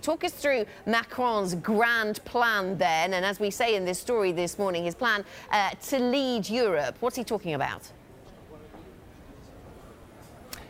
Talk us through Macron's grand plan then, and as we say in this story this morning, his plan to lead Europe. What's he talking about?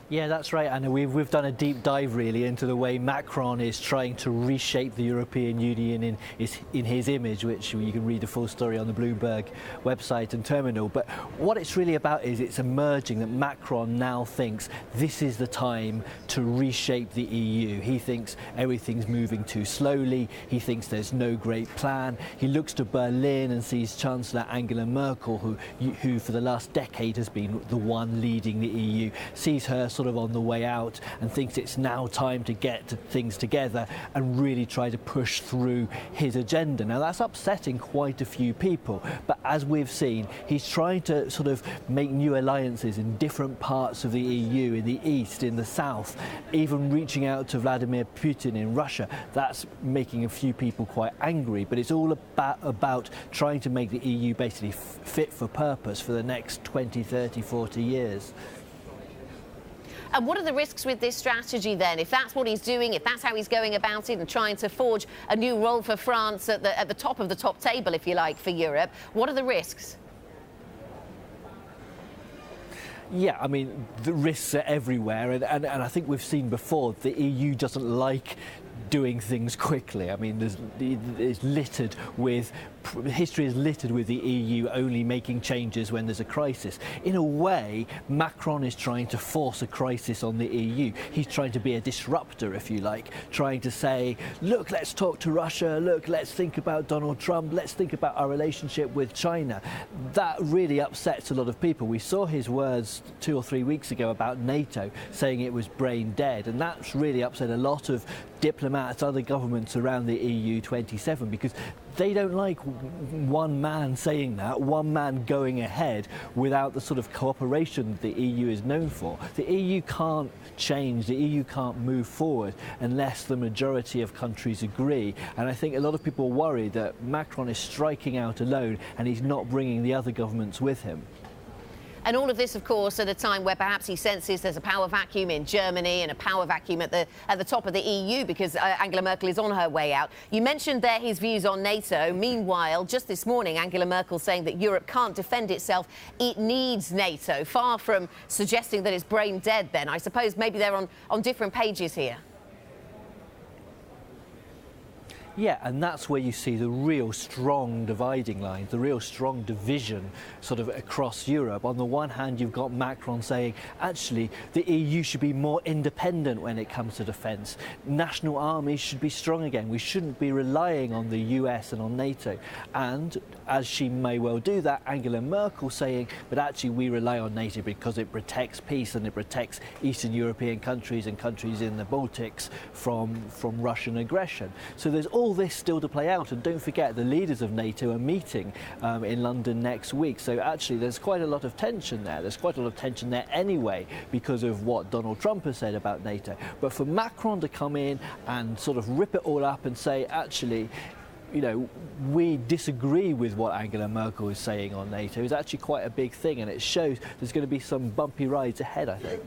Yeah, that's right, Anna. We've done a deep dive really into the way Macron is trying to reshape the European Union in his image, which you can read the full story on the Bloomberg website and terminal. But what it's really about is it's emerging that Macron now thinks this is the time to reshape the EU. He thinks everything's moving too slowly. He thinks there's no great plan. He looks to Berlin and sees Chancellor Angela Merkel, who for the last decade has been the one leading the EU, sees her sort of on the way out and thinks it's now time to get things together and really try to push through his agenda. Now that's upsetting quite a few people, but as we've seen, he's trying to sort of make new alliances in different parts of the EU, in the east, in the south, even reaching out to Vladimir Putin in Russia. That's making a few people quite angry, but it's all about trying to make the EU basically fit for purpose for the next 20, 30, 40 years. And what are the risks with this strategy then? If that's what he's doing, if that's how he's going about it and trying to forge a new role for France at the top of the top table, if you like, for Europe, what are the risks? Yeah, I mean, the risks are everywhere, and I think we've seen before the EU doesn't like doing things quickly. I mean, history is littered with the EU only making changes when there's a crisis. In a way, Macron is trying to force a crisis on the EU. He's trying to be a disruptor, if you like, trying to say, look, let's talk to Russia, look, let's think about Donald Trump, let's think about our relationship with China. That really upsets a lot of people. We saw his words 2 or 3 weeks ago about NATO, saying it was brain dead, and that's really upset a lot of diplomats, other governments around the EU 27, because they don't like one man saying that, one man going ahead without the sort of cooperation that the EU is known for. The EU can't change, the EU can't move forward unless the majority of countries agree. And I think a lot of people worry that Macron is striking out alone and he's not bringing the other governments with him. And all of this, of course, at a time where perhaps he senses there's a power vacuum in Germany and a power vacuum at the top of the EU because Angela Merkel is on her way out. You mentioned there his views on NATO. Meanwhile, just this morning, Angela Merkel saying that Europe can't defend itself. It needs NATO. Far from suggesting that it's brain dead then. I suppose maybe they're on different pages here. Yeah, and that's where you see the real strong dividing lines, the real strong division sort of across Europe. On the one hand, you've got Macron saying, actually, the EU should be more independent when it comes to defence. National armies should be strong again. We shouldn't be relying on the US and on NATO. And as she may well do that, Angela Merkel saying, but actually we rely on NATO because it protects peace and it protects Eastern European countries and countries in the Baltics from Russian aggression. So there's all this still to play out, and don't forget the leaders of NATO are meeting in London next week, so actually there's quite a lot of tension there. There's quite a lot of tension there anyway because of what Donald Trump has said about NATO. But for Macron to come in and sort of rip it all up and say, actually, you know, we disagree with what Angela Merkel is saying on NATO is actually quite a big thing, and it shows there's going to be some bumpy rides ahead, I think.